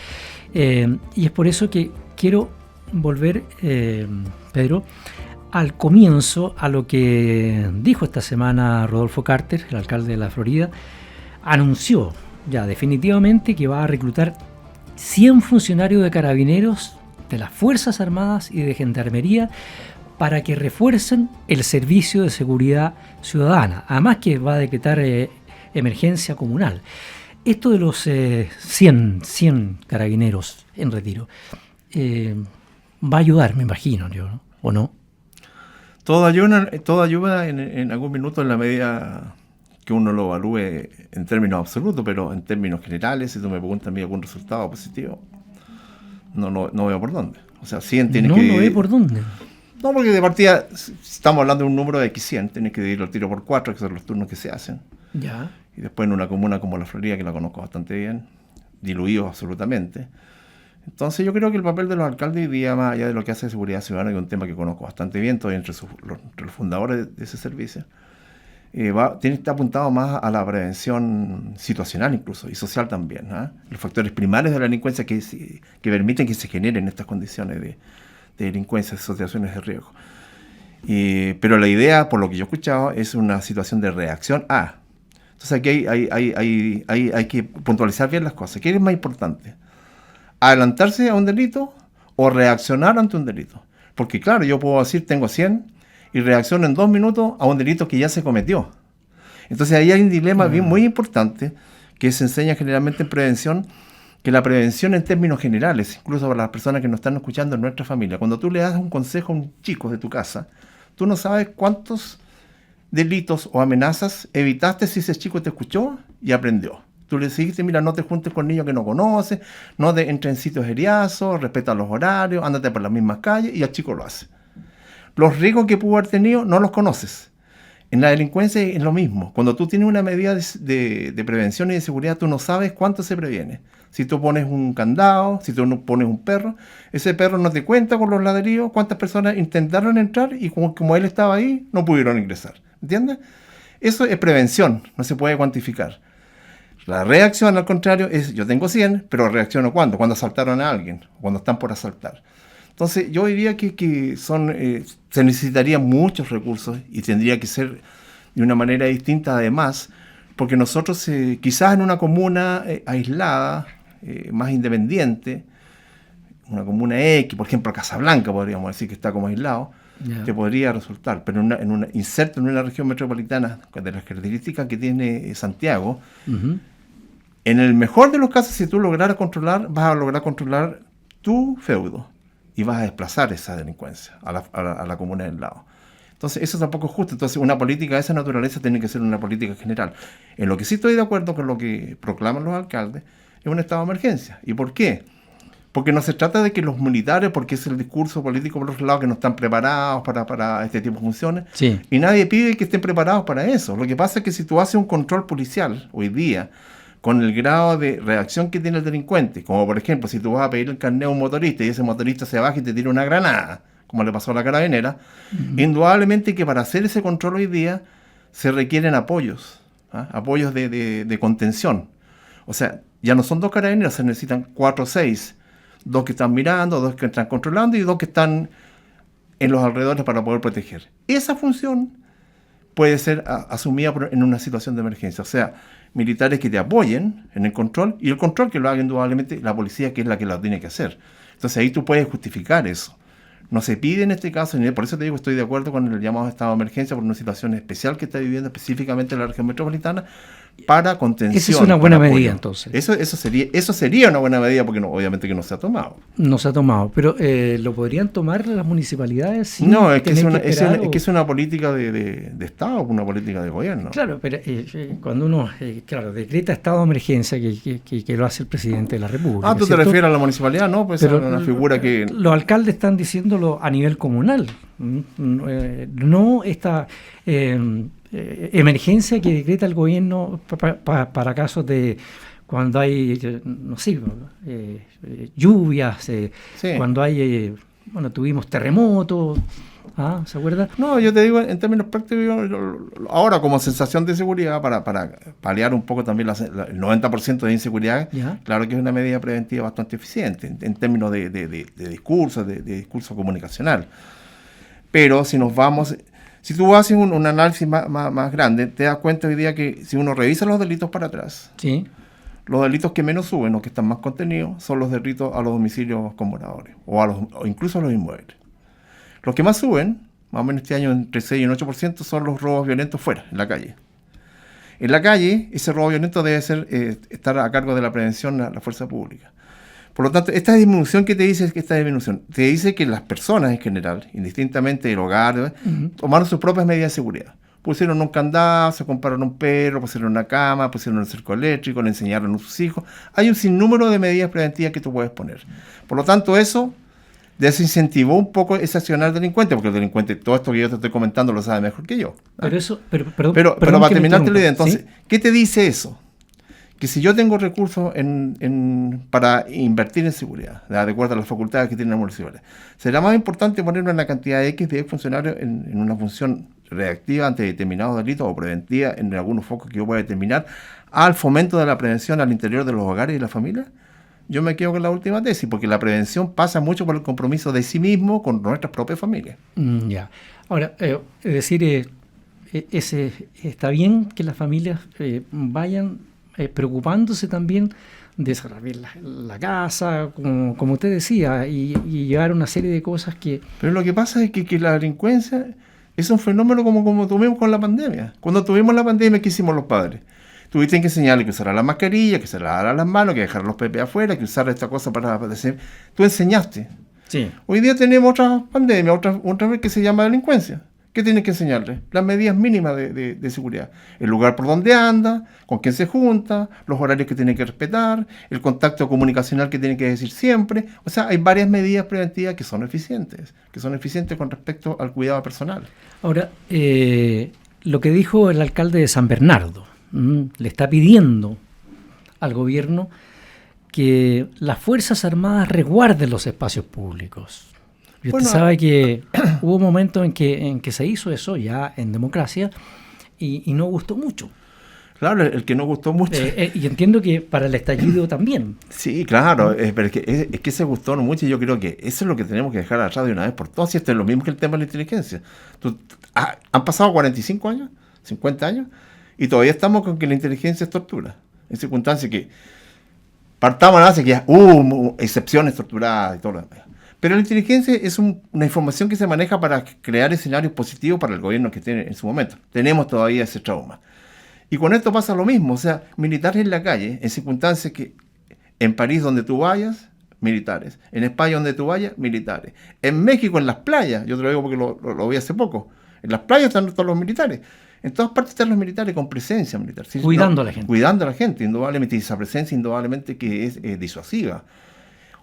Y es por eso que quiero volver, Pedro, al comienzo, a lo que dijo esta semana Rodolfo Carter, el alcalde de la Florida. Anunció ya definitivamente que va a reclutar 100 funcionarios de carabineros, de las Fuerzas Armadas y de Gendarmería, para que refuercen el servicio de seguridad ciudadana. Además que va a decretar emergencia comunal. Esto de los 100 carabineros en retiro va a ayudar, me imagino yo, ¿no? ¿O no? Todo ayuda en algún minuto en la medida que uno lo evalúe en términos absolutos, pero en términos generales, si tú me preguntas a mí algún resultado positivo, no veo por dónde. O sea, 100 tiene que... No veo por dónde. No, porque de partida, estamos hablando de un número de X100, tienes que dividirlo al tiro por 4, que son los turnos que se hacen. Ya. Y después en una comuna como La Florida, que la conozco bastante bien, diluidos absolutamente. Entonces yo creo que el papel de los alcaldes hoy día, más allá de lo que hace seguridad ciudadana, que es un tema que conozco bastante bien, todavía entre los fundadores de ese servicio, tiene que estar apuntado más a la prevención situacional incluso, y social también, ¿eh? Los factores primarios de la delincuencia que permiten que se generen estas condiciones de delincuencia, de situaciones de riesgo. Pero la idea, por lo que yo he escuchado, es una situación de reacción a. Entonces aquí hay que puntualizar bien las cosas. ¿Qué es más importante? ¿Adelantarse a un delito o reaccionar ante un delito? Porque claro, yo puedo decir tengo 100 y reacciono en 2 minutos a un delito que ya se cometió. Entonces ahí hay un dilema bien muy importante que se enseña generalmente en prevención, que la prevención en términos generales, incluso para las personas que nos están escuchando en nuestra familia, cuando tú le das un consejo a un chico de tu casa, tú no sabes cuántos delitos o amenazas evitaste si ese chico te escuchó y aprendió. Tú le dijiste, mira, no te juntes con niños que no conoces, no te entres en sitios heriazos, respeta los horarios, ándate por las mismas calles, y el chico lo hace. Los riesgos que pudo haber tenido no los conoces. En la delincuencia es lo mismo. Cuando tú tienes una medida de prevención y de seguridad, tú no sabes cuánto se previene. Si tú pones un candado, si tú pones un perro, ese perro no te cuenta con los ladrillos cuántas personas intentaron entrar y como él estaba ahí, no pudieron ingresar. ¿Entiendes? Eso es prevención, no se puede cuantificar. La reacción, al contrario, es yo tengo 100, pero reacciono ¿cuándo? Cuando asaltaron a alguien, cuando están por asaltar. Entonces yo diría que se necesitarían muchos recursos y tendría que ser de una manera distinta además, porque nosotros quizás en una comuna aislada, más independiente, una comuna X, por ejemplo Casablanca podríamos decir que está como aislado, te podría resultar, pero inserto en una región metropolitana de las características que tiene Santiago, en el mejor de los casos, si tú lograras controlar, vas a lograr controlar tu feudo y vas a desplazar esa delincuencia a la comuna del lado. Entonces, eso tampoco es justo. Entonces, una política de esa naturaleza tiene que ser una política general. En lo que sí estoy de acuerdo con lo que proclaman los alcaldes, es un estado de emergencia. ¿Y por qué? Porque no se trata de que los militares, porque es el discurso político por otro lado, que no están preparados para este tipo de funciones, sí. Y nadie pide que estén preparados para eso. Lo que pasa es que si tú haces un control policial hoy día, con el grado de reacción que tiene el delincuente, como por ejemplo, si tú vas a pedir el carnet a un motorista y ese motorista se baja y te tira una granada, como le pasó a la carabinera, indudablemente que para hacer ese control hoy día se requieren apoyos, apoyos de contención. O sea, ya no son 2 carabineros, se necesitan 4 o 6, 2 que están mirando, 2 que están controlando y 2 que están en los alrededores para poder proteger. Esa función puede ser asumida en una situación de emergencia. O sea, militares que te apoyen en el control y el control que lo haga indudablemente la policía, que es la que lo tiene que hacer. Entonces ahí tú puedes justificar eso. No se pide en este caso, por eso te digo, estoy de acuerdo con el llamado estado de emergencia por una situación especial que está viviendo específicamente la región metropolitana para contención. Esa es una buena medida, entonces. Eso sería una buena medida porque obviamente que no se ha tomado. No se ha tomado, pero ¿lo podrían tomar las municipalidades? No, es que es una política de Estado, una política de gobierno. Claro, pero cuando uno decreta estado de emergencia, que lo hace el presidente de la República. ¿Tú te refieres a la municipalidad? No, pues es una figura que... Los alcaldes están diciéndolo a nivel comunal, no esta emergencia que decreta el gobierno para casos de cuando hay, no sé, lluvias, sí. Cuando hay, tuvimos terremotos, ¿se acuerda? No, yo te digo, en términos prácticos, ahora como sensación de seguridad, para paliar un poco también el 90% de inseguridad, ¿ya? Claro que es una medida preventiva bastante eficiente, en términos de discurso, de discurso comunicacional. Pero si tú haces un análisis más grande, te das cuenta hoy día que si uno revisa los delitos para atrás, sí. Los delitos que menos suben o que están más contenidos son los delitos a los domicilios con moradores o incluso a los inmuebles. Los que más suben, más o menos este año entre 6 y un 8%, son los robos violentos fuera, en la calle. En la calle, ese robo violento debe estar a cargo de la prevención a la fuerza pública. Por lo tanto, esta disminución que te dice es que te dice que las personas en general, indistintamente del hogar, tomaron sus propias medidas de seguridad. Pusieron un candado, se compraron un perro, pusieron una cama, pusieron un cerco eléctrico, le enseñaron a sus hijos. Hay un sinnúmero de medidas preventivas que tú puedes poner. Por lo tanto, eso desincentivó un poco ese accionar delincuente, porque el delincuente, todo esto que yo te estoy comentando, lo sabe mejor que yo. Pero para terminarte la idea, entonces, ¿sí? ¿Qué te dice eso? Que si yo tengo recursos para invertir en seguridad, de acuerdo a las facultades que tienen las municipalidades, será más importante poner una cantidad X de funcionarios en una función reactiva ante determinados delitos o preventiva en algunos focos que yo pueda determinar al fomento de la prevención al interior de los hogares y de la familia. Yo me quedo con la última tesis, porque la prevención pasa mucho por el compromiso de sí mismo con nuestras propias familias. Ya. Ahora, es decir, está bien que las familias vayan preocupándose también de cerrar bien la casa, como usted decía, y llevar una serie de cosas que... Pero lo que pasa es que la delincuencia es un fenómeno como tuvimos con la pandemia. Cuando tuvimos la pandemia, ¿qué hicimos los padres? Tuviste que enseñarle que usara la mascarilla, que se lavara las manos, que dejar los pepes afuera, que usara esta cosa para... Tú enseñaste. Sí. Hoy día tenemos otra pandemia, otra vez que se llama delincuencia. ¿Qué tienes que enseñarle? Las medidas mínimas de seguridad. El lugar por donde anda, con quién se junta, los horarios que tiene que respetar, el contacto comunicacional que tiene que decir siempre. O sea, hay varias medidas preventivas que son eficientes con respecto al cuidado personal. Ahora, lo que dijo el alcalde de San Bernardo, le está pidiendo al gobierno que las Fuerzas Armadas resguarden los espacios públicos. Y usted sabe que hubo momentos en que se hizo eso ya en democracia y no gustó mucho. Claro, el que no gustó mucho. Y entiendo que para el estallido también. Sí, claro, pero es que se gustó mucho y yo creo que eso es lo que tenemos que dejar atrás de una vez por todas. Y esto es lo mismo que el tema de la inteligencia. Han pasado 45 años, 50 años, y todavía estamos con que la inteligencia es tortura. En circunstancias que partamos hace que ya excepciones torturadas y todo lo demás. Pero la inteligencia es una información que se maneja para crear escenarios positivos para el gobierno que tiene en su momento. Tenemos todavía ese trauma. Y con esto pasa lo mismo, o sea, militares en la calle, en circunstancias que en París donde tú vayas, militares. En España donde tú vayas, militares. En México, en las playas, yo te lo digo porque lo vi hace poco, en las playas están todos los militares. En todas partes están los militares con presencia militar. ¿Sí? Cuidando a la gente. Cuidando a la gente, indudablemente. Y esa presencia, indudablemente, que es disuasiva.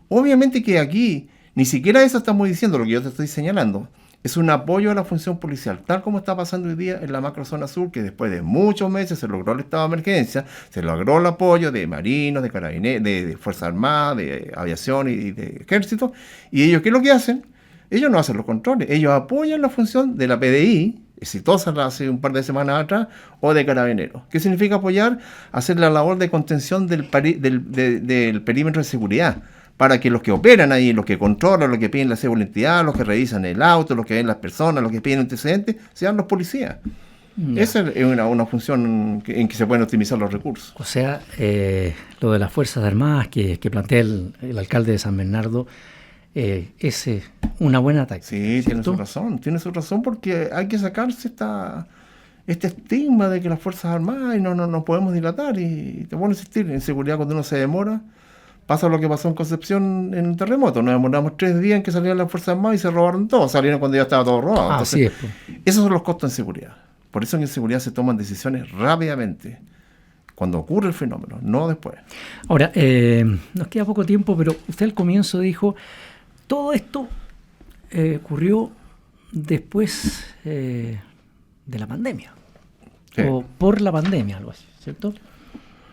Obviamente que aquí, ni siquiera eso estamos diciendo, lo que yo te estoy señalando. Es un apoyo a la función policial, tal como está pasando hoy día en la macrozona sur, que después de muchos meses se logró el estado de emergencia, se logró el apoyo de marinos, de carabineros, de Fuerzas Armadas, de aviación y de ejército. Y ellos, ¿qué es lo que hacen? Ellos no hacen los controles, ellos apoyan la función de la PDI, exitosa hace un par de semanas atrás, o de carabineros. ¿Qué significa apoyar? Hacer la labor de contención del perímetro de seguridad, para que los que operan ahí, los que controlan, los que piden la cédula de identidad, los que revisan el auto, los que ven las personas, los que piden antecedentes, sean los policías. Yeah. Esa es una función en que se pueden optimizar los recursos. O sea, lo de las Fuerzas Armadas que plantea el alcalde de San Bernardo es una buena táctica. Sí, tiene su razón porque hay que sacarse este estigma de que las Fuerzas Armadas y no podemos dilatar y te puedo insistir, en seguridad cuando uno se demora. Pasa lo que pasó en Concepción en el terremoto. Nos demoramos 3 días en que salieron las Fuerzas Armadas y se robaron todo. Salieron cuando ya estaba todo robado. Entonces, así es. Esos son los costos en seguridad. Por eso en seguridad se toman decisiones rápidamente, cuando ocurre el fenómeno, no después. Ahora, nos queda poco tiempo, pero usted al comienzo dijo, todo esto ocurrió después de la pandemia. Sí. O por la pandemia, algo así, ¿cierto?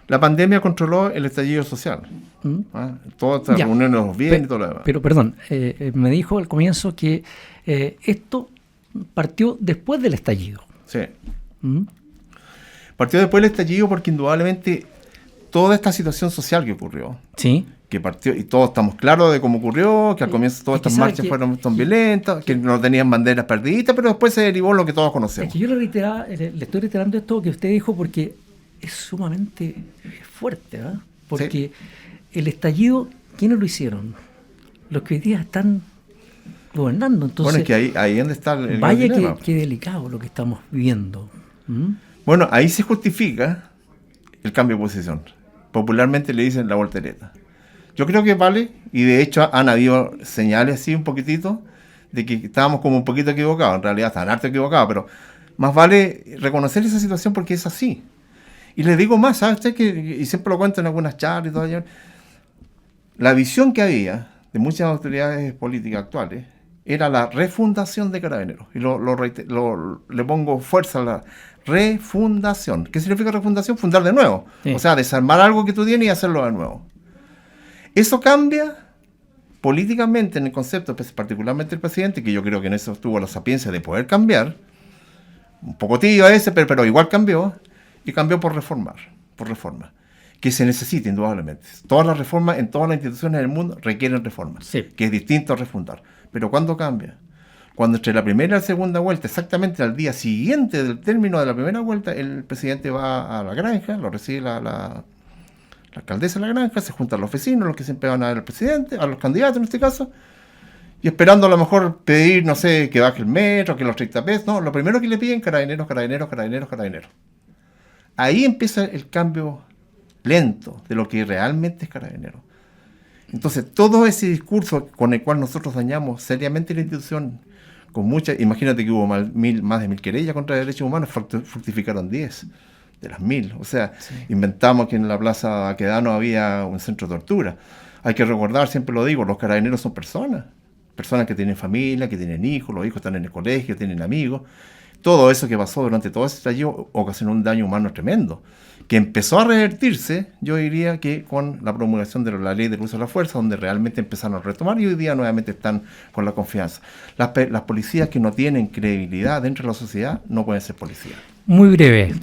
La pandemia controló el estallido social. Todas estas reuniones de los bienes y todo lo demás. Pero perdón, me dijo al comienzo que esto partió después del estallido. Sí. Partió después del estallido porque indudablemente toda esta situación social que ocurrió. Sí. Que partió, y todos estamos claros de cómo ocurrió, que al comienzo todas estas marchas fueron tan violentas, que no tenían banderas perdidas, pero después se derivó lo que todos conocemos. Es que yo le estoy reiterando esto que usted dijo porque es sumamente fuerte, ¿verdad? Porque sí. El estallido, ¿quiénes lo hicieron? Los que hoy día están gobernando. Entonces, bueno, es que ahí es donde está el vaya que delicado lo que estamos viviendo. Bueno, ahí se justifica el cambio de posición. Popularmente le dicen la voltereta. Yo creo que vale, y de hecho han habido señales así un poquitito, de que estábamos como un poquito equivocados. En realidad estaban harto equivocados, pero más vale reconocer esa situación porque es así. Y les digo más, ¿sabe usted? Y siempre lo cuento en algunas charlas y todo. La visión que había de muchas autoridades políticas actuales era la refundación de Carabineros. Y le pongo fuerza a la refundación. ¿Qué significa refundación? Fundar de nuevo. Sí. O sea, desarmar algo que tú tienes y hacerlo de nuevo. Eso cambia políticamente en el concepto, particularmente el presidente, que yo creo que en eso tuvo la sapiencia de poder cambiar. Un poco tío ese, pero igual cambió. Y cambió por reforma, que se necesita indudablemente. Todas las reformas en todas las instituciones del mundo requieren reformas, sí. Que es distinto a refundar. Pero ¿cuándo cambia? Cuando entre la primera y la segunda vuelta, exactamente al día siguiente del término de la primera vuelta, el presidente va a la granja, lo recibe la alcaldesa de la granja, se juntan los vecinos, los que siempre van a ver al presidente, a los candidatos en este caso, y esperando a lo mejor pedir, no sé, que baje el metro, que los 30 pesos. No, lo primero que le piden, carabineros. Ahí empieza el cambio lento de lo que realmente es Carabineros. Entonces, todo ese discurso con el cual nosotros dañamos seriamente la institución, con muchas, imagínate que hubo más de 1000 querellas contra derechos humanos, fructificaron 10 de las 1000. O sea, sí. Inventamos que en la Plaza Baquedano había un centro de tortura. Hay que recordar, siempre lo digo, los carabineros son personas que tienen familia, que tienen hijos, los hijos están en el colegio, tienen amigos. Todo eso que pasó durante todo ese estallido ocasionó un daño humano tremendo, que empezó a revertirse, yo diría que con la promulgación de la ley del uso de la fuerza, donde realmente empezaron a retomar y hoy día nuevamente están con la confianza. Las policías que no tienen credibilidad dentro de la sociedad no pueden ser policías. Muy breve,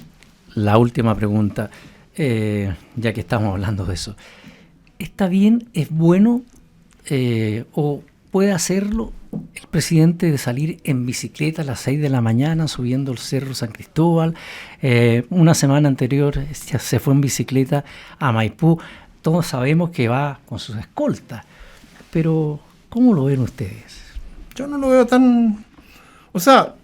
la última pregunta, ya que estamos hablando de eso. ¿Está bien, es bueno o puede hacerlo el presidente de salir en bicicleta a las 6 de la mañana subiendo el Cerro San Cristóbal? Una semana anterior se fue en bicicleta a Maipú. Todos sabemos que va con sus escoltas, pero ¿cómo lo ven ustedes? Yo no lo veo tan... O sea,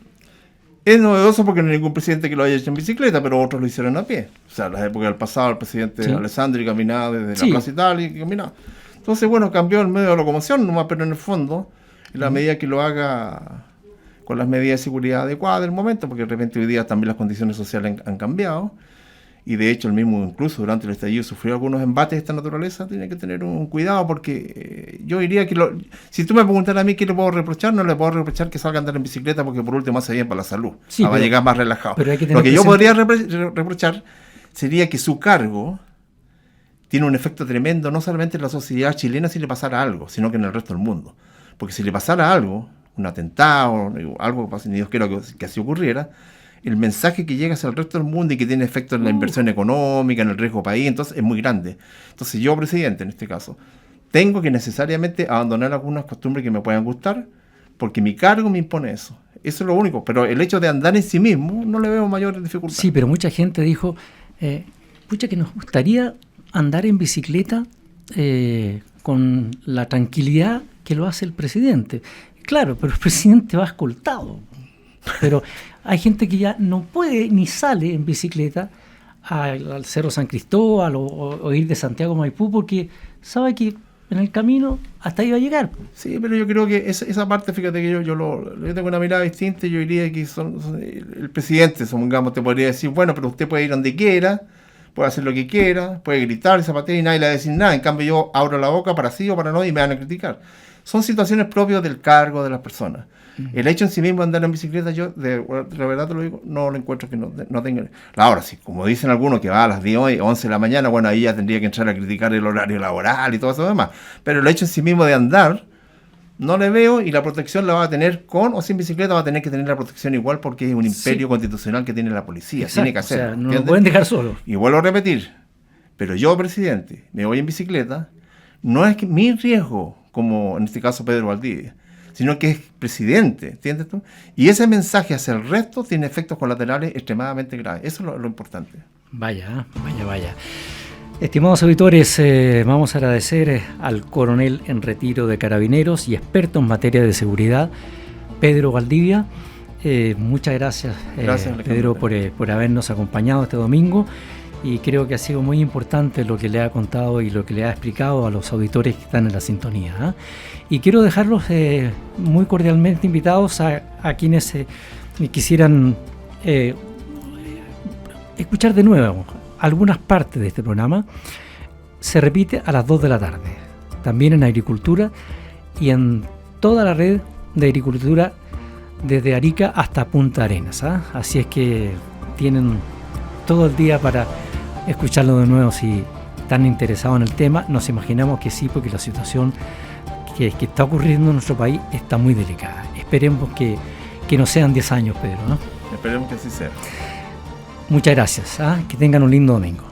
es novedoso porque no hay ningún presidente que lo haya hecho en bicicleta, pero otros lo hicieron a pie. O sea, en las épocas del pasado el presidente sí. Alessandri caminaba desde la Plaza Italia y caminaba. Entonces, bueno, cambió el medio de locomoción nomás, pero en el fondo, en la medida que lo haga con las medidas de seguridad adecuadas del momento, porque de repente hoy día también las condiciones sociales han cambiado, y de hecho el mismo incluso durante el estallido sufrió algunos embates de esta naturaleza, tiene que tener un cuidado, porque yo diría que si tú me preguntaras a mí qué le puedo reprochar, no le puedo reprochar que salga a andar en bicicleta, porque por último hace bien para la salud, sí, va a llegar más relajado. Lo que yo podría reprochar sería que su cargo tiene un efecto tremendo, no solamente en la sociedad chilena si le pasara algo, sino que en el resto del mundo. Porque si le pasara algo, un atentado, algo que ni Dios quiera que así ocurriera, el mensaje que llega hacia el resto del mundo y que tiene efecto en la inversión económica, en el riesgo país, entonces es muy grande. Entonces yo, presidente, en este caso, tengo que necesariamente abandonar algunas costumbres que me puedan gustar, porque mi cargo me impone eso. Eso es lo único, pero el hecho de andar en sí mismo no le veo mayor dificultad. Sí, pero mucha gente dijo, pucha, que nos gustaría andar en bicicleta con la tranquilidad que lo hace el presidente. Claro, pero el presidente va escoltado. Pero hay gente que ya no puede ni sale en bicicleta al Cerro San Cristóbal o ir de Santiago a Maipú porque sabe que en el camino hasta ahí va a llegar. Sí, pero yo creo que esa parte, fíjate que yo tengo una mirada distinta. Yo diría que el presidente, supongamos, te podría decir, bueno, pero usted puede ir donde quiera, puede hacer lo que quiera, puede gritar, zapatear y nadie le va a decir nada. En cambio yo abro la boca para sí o para no y me van a criticar. Son situaciones propias del cargo de las personas. El hecho en sí mismo de andar en bicicleta, yo de verdad te lo digo, no lo encuentro que no tenga... Ahora sí, como dicen algunos que va a las 10, 11 de la mañana, bueno, ahí ya tendría que entrar a criticar el horario laboral y todo eso demás. Pero el hecho en sí mismo de andar, no le veo, y la protección la va a tener con o sin bicicleta, va a tener que tener la protección igual porque es un imperio constitucional que tiene la policía. Exacto, tiene que hacer. O sea, no lo pueden dejar solo. Y vuelvo a repetir, pero yo, presidente, me voy en bicicleta, no es que mi riesgo, como en este caso Pedro Valdivia, sino que es presidente, ¿entiendes tú? Y ese mensaje hacia el resto tiene efectos colaterales extremadamente graves. Eso es lo importante. Vaya. Estimados auditores, vamos a agradecer al coronel en retiro de Carabineros y experto en materia de seguridad, Pedro Valdivia, Muchas gracias, Gracias, Pedro, por habernos acompañado este domingo, y creo que ha sido muy importante lo que le ha contado y lo que le ha explicado a los auditores que están en la sintonía, ¿eh? Y quiero dejarlos muy cordialmente invitados a quienes quisieran escuchar de nuevo algunas partes de este programa. Se repite a las 2 de la tarde, también en Agricultura y en toda la red de Agricultura desde Arica hasta Punta Arenas, ¿eh? Así es que tienen todo el día para escucharlo de nuevo si están interesados en el tema. Nos imaginamos que sí, porque la situación que está ocurriendo en nuestro país está muy delicada. Esperemos que no sean 10 años, Pedro, ¿no? Esperemos que así sea. Muchas gracias, ¿eh? Que tengan un lindo domingo.